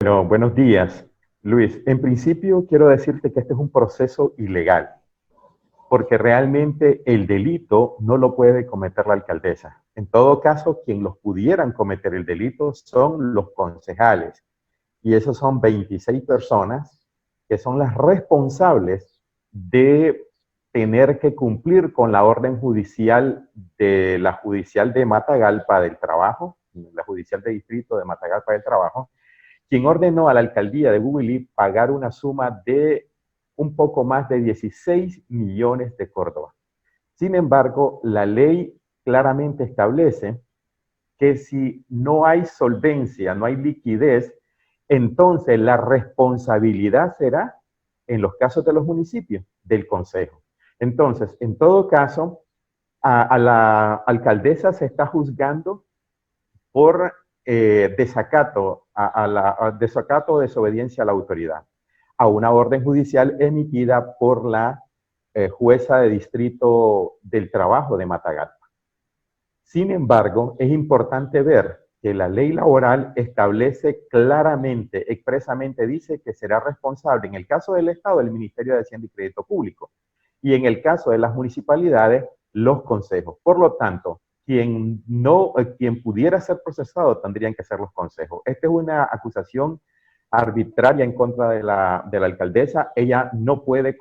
Bueno, buenos días, Luis. En principio quiero decirte que este es un proceso ilegal, porque realmente el delito no lo puede cometer la alcaldesa. En todo caso, quien los pudieran cometer el delito son los concejales, y esos son 26 personas que son las responsables de tener que cumplir con la orden judicial de la judicial de Matagalpa del Trabajo, la judicial de distrito de Matagalpa del Trabajo, quien ordenó a la alcaldía de Bubilí pagar una suma de un poco más de 16 millones de Córdoba. Sin embargo, la ley claramente establece que si no hay solvencia, no hay liquidez, entonces la responsabilidad será, en los casos de los municipios, del consejo. Entonces, en todo caso, a la alcaldesa se está juzgando por desacato, desacato o desobediencia a la autoridad, a una orden judicial emitida por la jueza de distrito del trabajo de Matagalpa. Sin embargo, es importante ver que la ley laboral establece claramente, expresamente dice que será responsable en el caso del Estado el Ministerio de Hacienda y Crédito Público y en el caso de las municipalidades los consejos. Por lo tanto, quien pudiera ser procesado tendrían que ser los consejos. Esta es una acusación arbitraria en contra de la alcaldesa. Ella no puede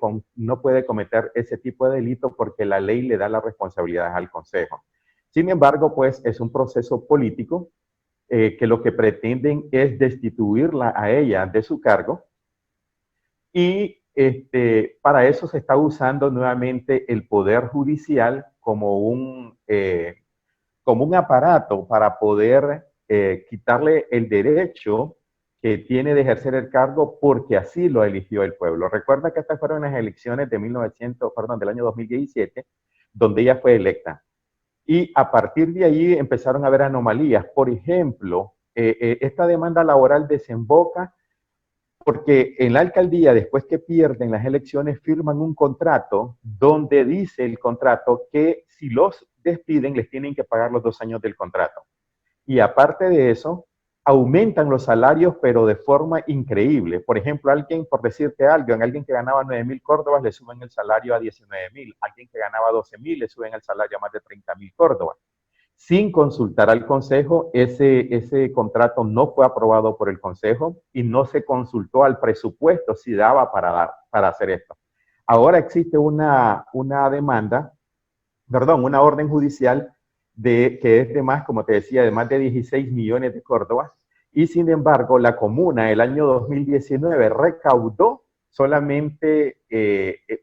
cometer ese tipo de delito porque la ley le da las responsabilidades al consejo. Sin embargo, pues es un proceso político que lo que pretenden es destituirla a ella de su cargo y para eso se está usando nuevamente el Poder Judicial como un aparato para poder quitarle el derecho que tiene de ejercer el cargo porque así lo eligió el pueblo. Recuerda que estas fueron las elecciones de del año 2017, donde ella fue electa. Y a partir de ahí empezaron a haber anomalías. Por ejemplo, esta demanda laboral desemboca porque en la alcaldía, después que pierden las elecciones, firman un contrato donde dice el contrato que si los despiden, les tienen que pagar los 2 años del contrato. Y aparte de eso, aumentan los salarios, pero de forma increíble. Por ejemplo, por decirte algo, alguien que ganaba 9,000 córdobas le suben el salario a 19,000. Alguien que ganaba 12,000 le suben el salario a más de 30,000 córdobas. Sin consultar al consejo, ese contrato no fue aprobado por el consejo y no se consultó al presupuesto si daba para hacer esto. Ahora existe una demanda, perdón, una orden judicial que es de más, como te decía, de más de 16 millones de córdobas, y sin embargo la comuna el año 2019 recaudó solamente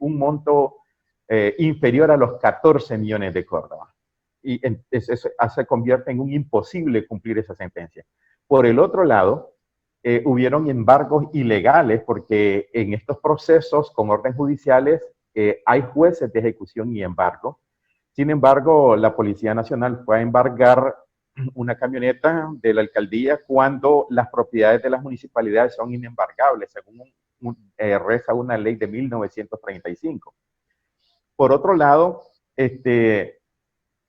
un monto inferior a los 14 millones de córdobas. Y eso se convierte en un imposible cumplir esa sentencia. Por el otro lado, hubieron embargos ilegales porque en estos procesos con orden judiciales hay jueces de ejecución y embargo. Sin embargo, la Policía Nacional fue a embargar una camioneta de la alcaldía cuando las propiedades de las municipalidades son inembargables, según reza una ley de 1935. Por otro lado,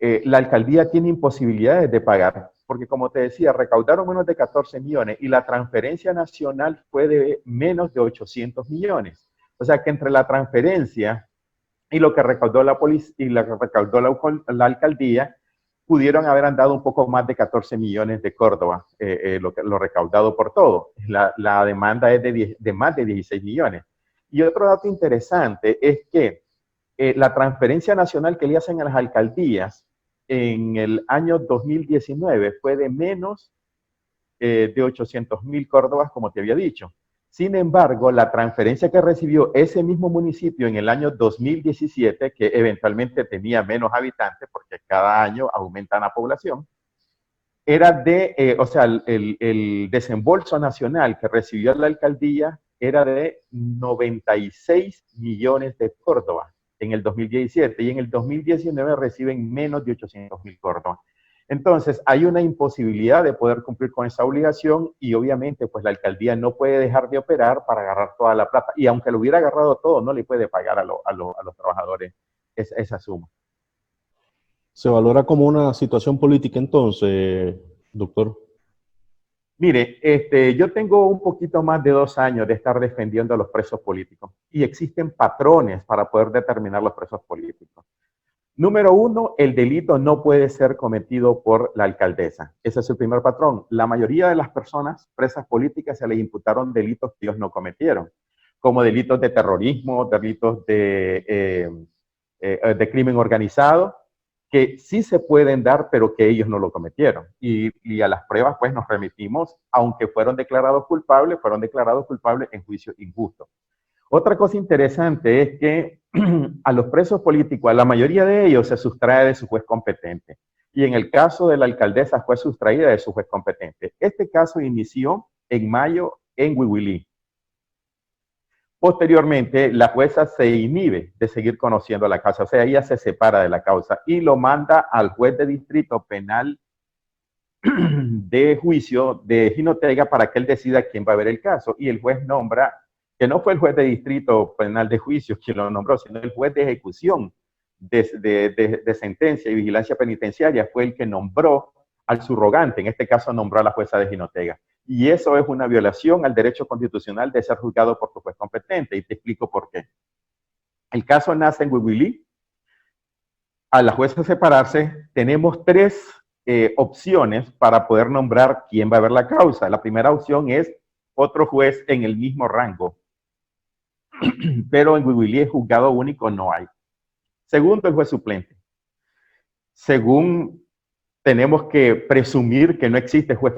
la alcaldía tiene imposibilidades de pagar, porque como te decía, recaudaron menos de 14 millones y la transferencia nacional fue de menos de 800 millones. O sea que entre la transferencia y lo que recaudó la policía y lo que recaudó la alcaldía, pudieron haber andado un poco más de 14 millones de Córdoba, lo recaudado por todo. La demanda es de más de 16 millones. Y otro dato interesante es que la transferencia nacional que le hacen a las alcaldías en el año 2019 fue de menos de 800,000 Córdobas, como te había dicho. Sin embargo, la transferencia que recibió ese mismo municipio en el año 2017, que eventualmente tenía menos habitantes, porque cada año aumenta la población, era o sea, el desembolso nacional que recibió la alcaldía era de 96 millones de Córdoba en el 2017 y en el 2019 reciben menos de 800,000 Córdoba. Entonces, hay una imposibilidad de poder cumplir con esa obligación y obviamente pues la alcaldía no puede dejar de operar para agarrar toda la plata y aunque lo hubiera agarrado todo, no le puede pagar a los trabajadores esa suma. ¿Se valora como una situación política entonces, doctor? Mire, yo tengo un poquito más de 2 años de estar defendiendo a los presos políticos y existen patrones para poder determinar los presos políticos. Número uno, el delito no puede ser cometido por la alcaldesa. Ese es el primer patrón. La mayoría de las personas presas políticas se les imputaron delitos que ellos no cometieron, como delitos de terrorismo, delitos de crimen organizado, que sí se pueden dar, pero que ellos no lo cometieron. Y a las pruebas, pues, nos remitimos, aunque fueron declarados culpables en juicio injusto. Otra cosa interesante es que a los presos políticos, a la mayoría de ellos se sustrae de su juez competente. Y en el caso de la alcaldesa fue sustraída de su juez competente. Este caso inició en mayo en Huihuilí. Posteriormente, la jueza se inhibe de seguir conociendo la causa, o sea, ella se separa de la causa y lo manda al juez de distrito penal de juicio de Jinotega para que él decida quién va a ver el caso. Y el juez nombra, que no fue el juez de distrito penal de juicio quien lo nombró, sino el juez de ejecución de sentencia y vigilancia penitenciaria fue el que nombró al subrogante, en este caso nombró a la jueza de Jinotega. Y eso es una violación al derecho constitucional de ser juzgado por tu juez competente, y te explico por qué. El caso nace en Huihuilí. A la jueza separarse, tenemos 3 opciones para poder nombrar quién va a ver la causa. La primera opción es otro juez en el mismo rango, pero en Huihuilí el juzgado único no hay. Segundo, el juez suplente. Según tenemos que presumir que no existe juez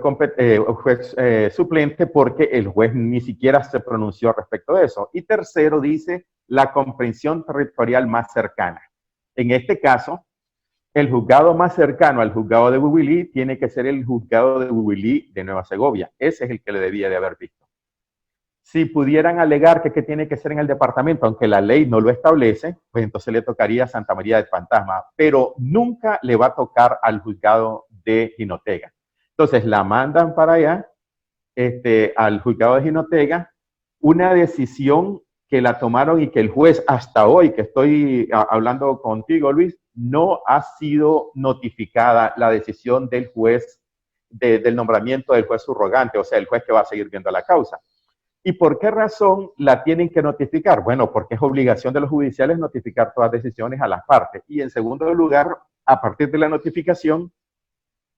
suplente porque el juez ni siquiera se pronunció respecto de eso. Y tercero, dice la comprensión territorial más cercana. En este caso, el juzgado más cercano al juzgado de Huihuilí tiene que ser el juzgado de Huihuilí de Nueva Segovia. Ese es el que le debía de haber visto. Si pudieran alegar que tiene que ser en el departamento, aunque la ley no lo establece, pues entonces le tocaría a Santa María del Fantasma, pero nunca le va a tocar al juzgado de Jinotega. Entonces la mandan para allá, al juzgado de Jinotega, una decisión que la tomaron y que el juez hasta hoy, que estoy hablando contigo, Luis, no ha sido notificada la decisión del juez, del nombramiento del juez subrogante, o sea, el juez que va a seguir viendo la causa. ¿Y por qué razón la tienen que notificar? Bueno, porque es obligación de los judiciales notificar todas las decisiones a las partes. Y en segundo lugar, a partir de la notificación,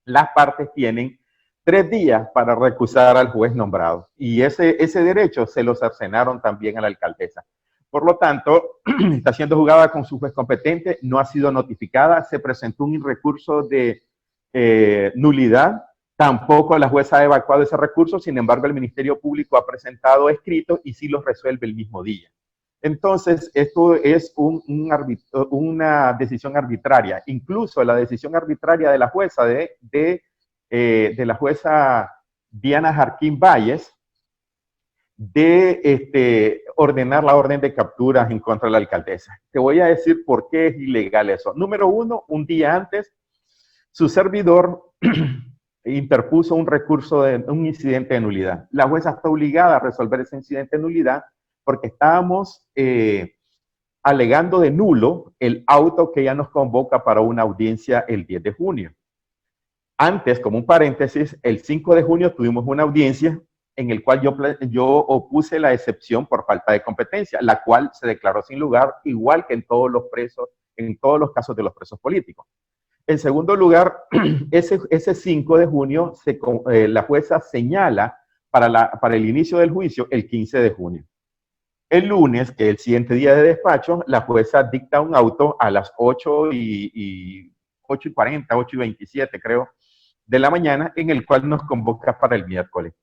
las partes tienen 3 días para recusar al juez nombrado. Y ese derecho se lo cercenaron también a la alcaldesa. Por lo tanto, está siendo juzgada con su juez competente, no ha sido notificada, se presentó un recurso de nulidad. Tampoco la jueza ha evacuado ese recurso, sin embargo, el Ministerio Público ha presentado escritos y sí los resuelve el mismo día. Entonces, esto es una decisión arbitraria. Incluso la decisión arbitraria de la jueza, de la jueza Diana Jarquín Valles, de ordenar la orden de captura en contra de la alcaldesa. Te voy a decir por qué es ilegal eso. Número uno, un día antes, su servidor interpuso un recurso de un incidente de nulidad. La jueza está obligada a resolver ese incidente de nulidad porque estábamos alegando de nulo el auto que ella nos convoca para una audiencia el 10 de junio. Antes, como un paréntesis, el 5 de junio tuvimos una audiencia en el cual yo opuse la excepción por falta de competencia, la cual se declaró sin lugar, igual que en todos los presos, en todos los casos de los presos políticos. En segundo lugar, ese 5 de junio la jueza señala para el inicio del juicio el 15 de junio. El lunes, que es el siguiente día de despacho, la jueza dicta un auto a las 8:40, 8:27 creo, de la mañana, en el cual nos convoca para el miércoles.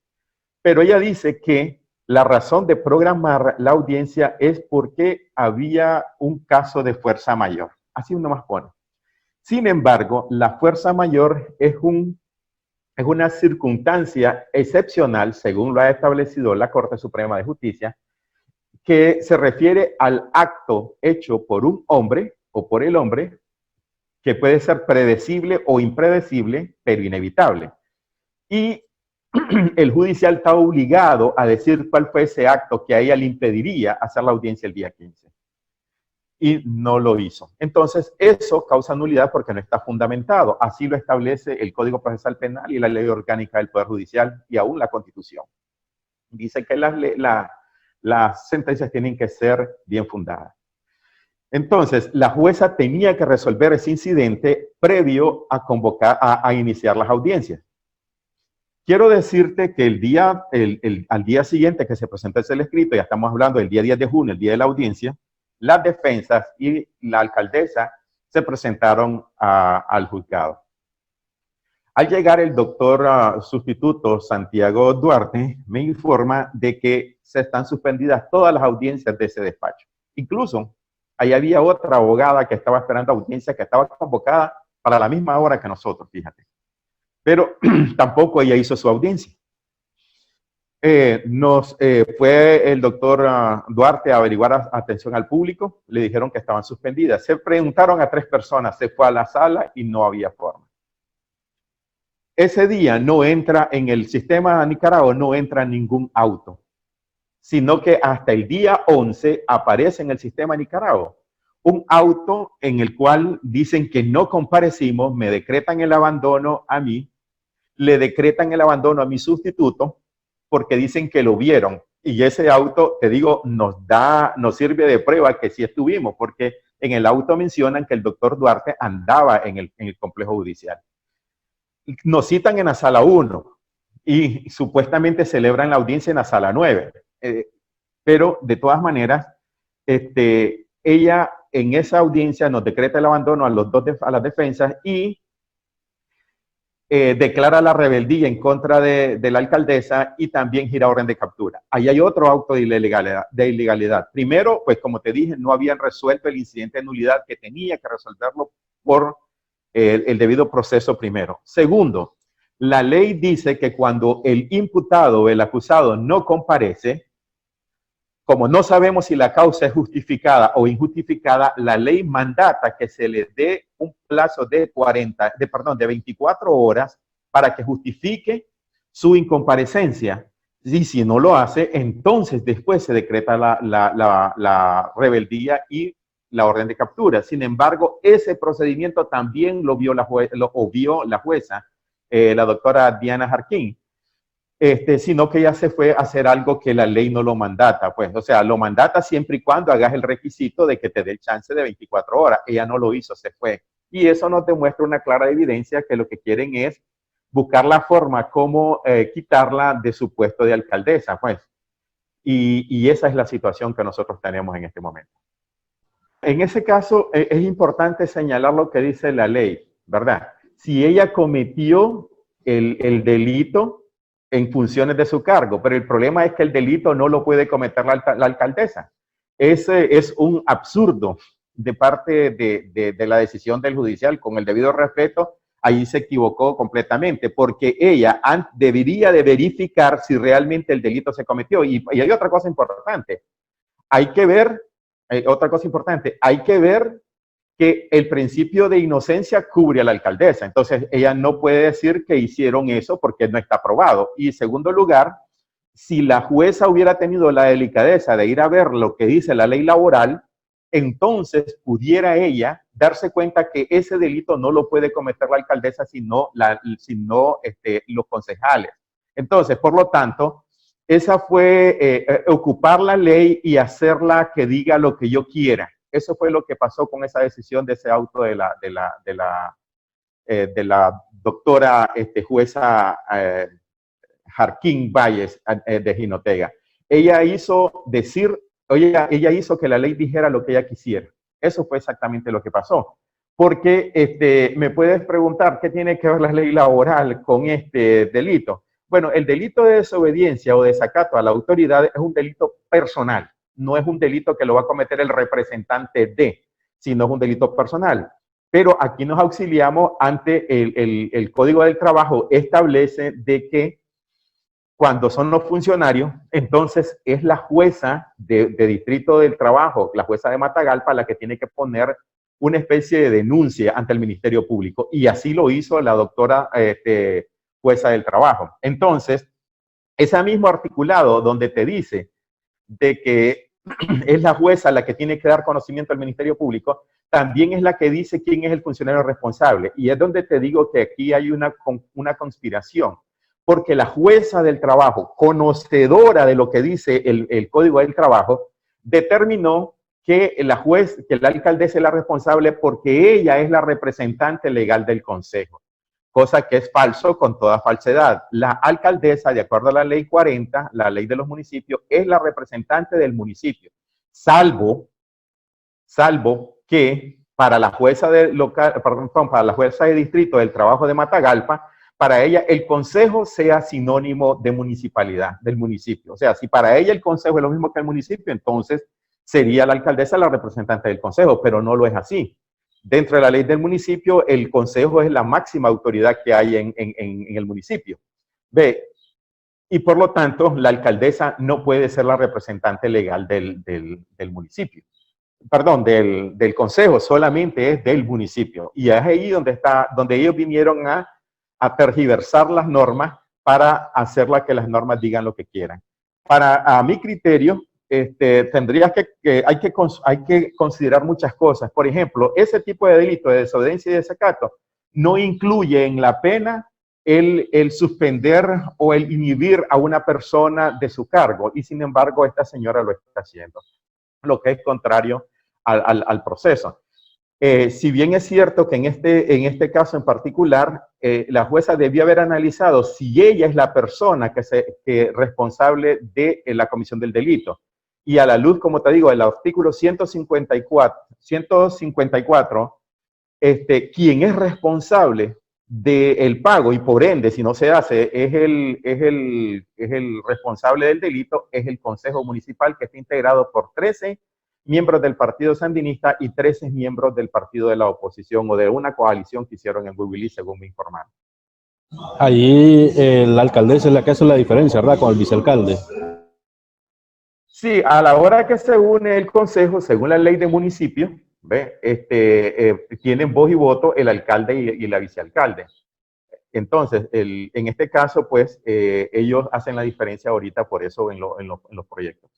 Pero ella dice que la razón de programar la audiencia es porque había un caso de fuerza mayor. Así uno más pone. Sin embargo, la fuerza mayor es una circunstancia excepcional, según lo ha establecido la Corte Suprema de Justicia, que se refiere al acto hecho por un hombre o por el hombre, que puede ser predecible o impredecible, pero inevitable. Y el judicial está obligado a decir cuál fue ese acto que a ella le impediría hacer la audiencia el día 15. y no lo hizo. Entonces, eso causa nulidad porque no está fundamentado. Así lo establece el Código Procesal Penal y la Ley Orgánica del Poder Judicial y aún la Constitución. Dice que las sentencias tienen que ser bien fundadas. Entonces, la jueza tenía que resolver ese incidente previo a convocar, a iniciar las audiencias. Quiero decirte que al día siguiente que se presentó ese escrito, ya estamos hablando del día 10 de junio, el día de la audiencia, las defensas y la alcaldesa se presentaron al juzgado. Al llegar el doctor sustituto Santiago Duarte me informa de que se están suspendidas todas las audiencias de ese despacho. Incluso, ahí había otra abogada que estaba esperando audiencia, que estaba convocada para la misma hora que nosotros, fíjate. Pero tampoco ella hizo su audiencia. Fue el doctor Duarte a averiguar atención al público, le dijeron que estaban suspendidas. Se preguntaron a 3 personas, se fue a la sala y no había forma. Ese día no entra en el sistema de Nicaragua, no entra ningún auto, sino que hasta el día 11 aparece en el sistema de Nicaragua un auto en el cual dicen que no comparecimos, me decretan el abandono a mí, le decretan el abandono a mi sustituto, porque dicen que lo vieron. Y ese auto, te digo, nos sirve de prueba que sí estuvimos, porque en el auto mencionan que el doctor Duarte andaba en el complejo judicial. Nos citan en la sala 1 y supuestamente celebran la audiencia en la sala 9. Pero de todas maneras, ella en esa audiencia nos decreta el abandono a las defensas y declara la rebeldía en contra de la alcaldesa y también gira orden de captura. Ahí hay otro auto de ilegalidad. Primero, pues como te dije, no habían resuelto el incidente de nulidad que tenía que resolverlo por el debido proceso primero. Segundo, la ley dice que cuando el imputado o el acusado no comparece, como no sabemos si la causa es justificada o injustificada, la ley mandata que se le dé un plazo de 24 horas para que justifique su incomparecencia. Y si no lo hace, entonces después se decreta la rebeldía y la orden de captura. Sin embargo, ese procedimiento también lo vio la jueza, la doctora Diana Jarquín. Sino que ella se fue a hacer algo que la ley no lo mandata, pues, o sea, lo mandata siempre y cuando hagas el requisito de que te dé el chance de 24 horas. Ella no lo hizo, se fue. Y eso nos demuestra una clara evidencia que lo que quieren es buscar la forma como quitarla de su puesto de alcaldesa, pues. Y esa es la situación que nosotros tenemos en este momento. En ese caso, es importante señalar lo que dice la ley, ¿verdad? Si ella cometió el delito en funciones de su cargo, pero el problema es que el delito no lo puede cometer la alcaldesa. Ese es un absurdo de parte de la decisión del judicial. Con el debido respeto, ahí se equivocó completamente, porque ella debería de verificar si realmente el delito se cometió. Y hay otra cosa importante, hay que ver que el principio de inocencia cubre a la alcaldesa. Entonces, ella no puede decir que hicieron eso porque no está probado. Y en segundo lugar, si la jueza hubiera tenido la delicadeza de ir a ver lo que dice la ley laboral, entonces pudiera ella darse cuenta que ese delito no lo puede cometer la alcaldesa, sino los concejales. Entonces, por lo tanto, esa fue ocupar la ley y hacerla que diga lo que yo quiera. Eso fue lo que pasó con esa decisión de ese auto de la doctora jueza Jarquín Valles de Jinotega. Ella hizo que la ley dijera lo que ella quisiera. Eso fue exactamente lo que pasó. Porque me puedes preguntar, ¿qué tiene que ver la ley laboral con este delito? Bueno, el delito de desobediencia o desacato a la autoridad es un delito personal. No es un delito que lo va a cometer el representante sino es un delito personal. Pero aquí nos auxiliamos ante el Código del Trabajo, establece de que cuando son los funcionarios, entonces es la jueza de Distrito del Trabajo, la jueza de Matagalpa, la que tiene que poner una especie de denuncia ante el Ministerio Público. Y así lo hizo la doctora jueza del Trabajo. Entonces, ese mismo articulado donde te dice de que es la jueza la que tiene que dar conocimiento al Ministerio Público, también es la que dice quién es el funcionario responsable. Y es donde te digo que aquí hay una conspiración, porque la jueza del trabajo, conocedora de lo que dice el Código del Trabajo, determinó que la alcaldesa es la responsable porque ella es la representante legal del consejo, cosa que es falso con toda falsedad. La alcaldesa, de acuerdo a la ley 40, la ley de los municipios, es la representante del municipio, salvo que para la jueza para la jueza de distrito del trabajo de Matagalpa, para ella el consejo sea sinónimo de municipalidad, del municipio. O sea, si para ella el consejo es lo mismo que el municipio, entonces sería la alcaldesa la representante del consejo, pero no lo es así. Dentro de la ley del municipio, el consejo es la máxima autoridad que hay en el municipio. Ve, y por lo tanto, la alcaldesa no puede ser la representante legal del municipio. Perdón, del consejo, solamente es del municipio. Y es ahí donde ellos vinieron a tergiversar las normas para hacerla que las normas digan lo que quieran. A mi criterio, hay que considerar muchas cosas. Por ejemplo, ese tipo de delito de desobediencia y desacato no incluye en la pena el suspender o el inhibir a una persona de su cargo, y sin embargo esta señora lo está haciendo, lo que es contrario al proceso. Si bien es cierto que en este caso en particular, la jueza debió haber analizado si ella es la persona que responsable de la comisión del delito. Y a la luz, como te digo, del artículo 154, quien es responsable del pago y por ende, si no se hace, es el responsable del delito, es el Consejo Municipal, que está integrado por 13 miembros del Partido Sandinista y 13 miembros del partido de la oposición o de una coalición que hicieron en Huibilí, según me informaron. Allí la alcaldesa es la que hace la diferencia, ¿verdad? Con el vicealcalde. Sí, a la hora que se une el consejo, según la ley de municipio, tienen voz y voto el alcalde y la vicealcalde. Entonces, en este caso, pues, ellos hacen la diferencia ahorita por eso en los proyectos.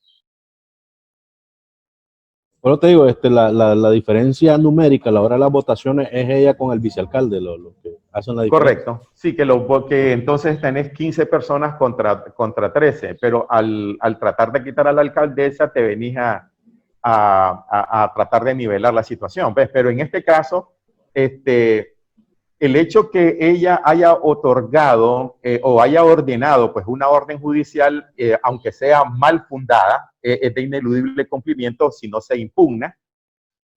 Bueno, te digo, la diferencia numérica a la hora de las votaciones es ella con el vicealcalde, lo que hacen la diferencia. Correcto. Sí, que entonces tenés 15 personas contra 13, pero al tratar de quitar a la alcaldesa te venís a tratar de nivelar la situación, ¿ves? Pero en este caso, el hecho que ella haya otorgado o haya ordenado pues una orden judicial, aunque sea mal fundada, es de ineludible cumplimiento si no se impugna.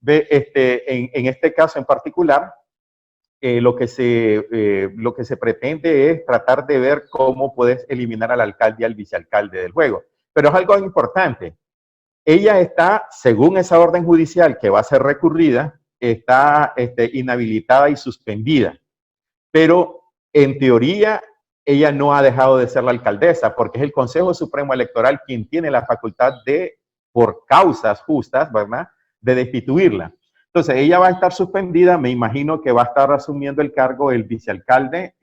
En este caso en particular, lo que se pretende es tratar de ver cómo puedes eliminar al alcalde y al vicealcalde del juego. Pero es algo importante. Ella está, según esa orden judicial que va a ser recurrida, está inhabilitada y suspendida. Pero en teoría, ella no ha dejado de ser la alcaldesa, porque es el Consejo Supremo Electoral quien tiene la facultad de, por causas justas, ¿verdad?, de destituirla. Entonces, ella va a estar suspendida, me imagino que va a estar asumiendo el cargo el vicealcalde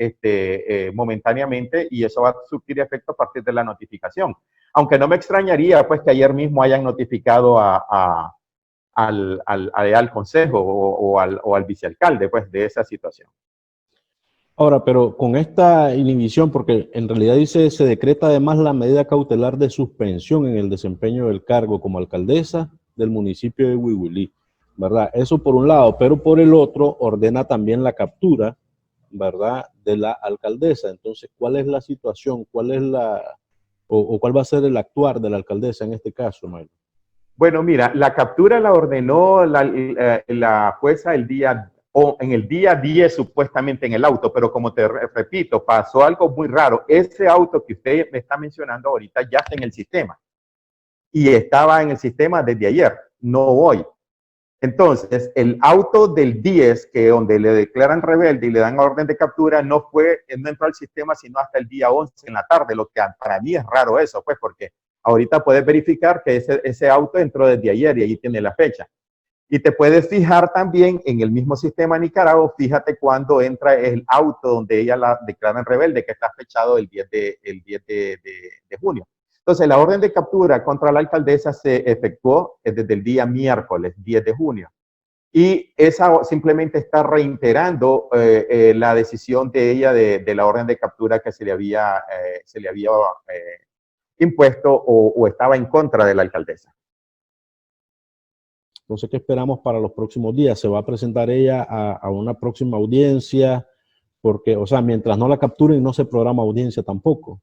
momentáneamente, y eso va a surtir efecto a partir de la notificación. Aunque no me extrañaría, pues, que ayer mismo hayan notificado al consejo o al vicealcalde, pues, de esa situación. Ahora, pero con esta inhibición, porque en realidad dice, se decreta además la medida cautelar de suspensión en el desempeño del cargo como alcaldesa del municipio de Huibilí, ¿verdad? Eso por un lado, pero por el otro ordena también la captura, ¿verdad?, de la alcaldesa. Entonces, ¿cuál es la situación? ¿Cuál es cuál va a ser el actuar de la alcaldesa en este caso, Mario? Bueno, mira, la captura la ordenó la jueza en el día 10 supuestamente en el auto, pero como te repito, pasó algo muy raro. Ese auto que usted me está mencionando ahorita ya está en el sistema y estaba en el sistema desde ayer, no hoy. Entonces, el auto del 10, que donde le declaran rebelde y le dan orden de captura, no entró al sistema sino hasta el día 11 en la tarde, lo que para mí es raro eso, pues, porque ahorita puedes verificar que ese auto entró desde ayer y ahí tiene la fecha. Y te puedes fijar también en el mismo sistema Nicaragua, fíjate cuando entra el auto donde ella la declaran rebelde, que está fechado el 10 de junio. Entonces, la orden de captura contra la alcaldesa se efectuó desde el día miércoles 10 de junio. Y esa simplemente está reiterando la decisión de ella de la orden de captura que se le había impuesto o estaba en contra de la alcaldesa. Entonces, ¿qué esperamos para los próximos días? ¿Se va a presentar ella a una próxima audiencia? Porque, o sea, mientras no la capturen, no se programa audiencia tampoco.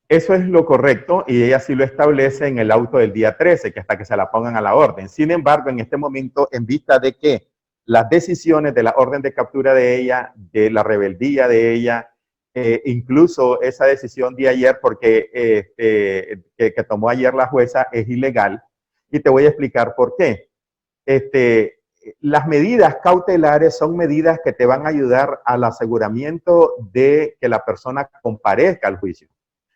Eso es lo correcto y ella sí lo establece en el auto del día 13, que hasta que se la pongan a la orden. Sin embargo, en este momento, en vista de que las decisiones de la orden de captura de ella, de la rebeldía de ella, incluso esa decisión de ayer, porque que tomó ayer la jueza, es ilegal. Y te voy a explicar por qué. Las medidas cautelares son medidas que te van a ayudar al aseguramiento de que la persona comparezca al juicio,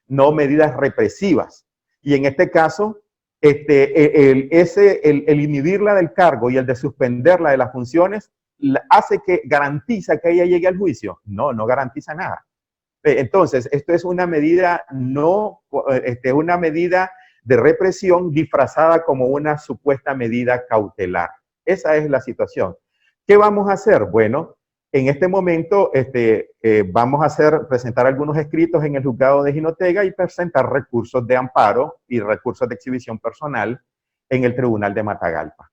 no medidas represivas. Y en este caso, el inhibirla del cargo y el de suspenderla de las funciones hace que garantiza que ella llegue al juicio. No, no garantiza nada. Entonces, esto es una medida una medida de represión disfrazada como una supuesta medida cautelar. Esa es la situación. ¿Qué vamos a hacer? Bueno, en este momento vamos a presentar algunos escritos en el juzgado de Jinotega y presentar recursos de amparo y recursos de exhibición personal en el tribunal de Matagalpa.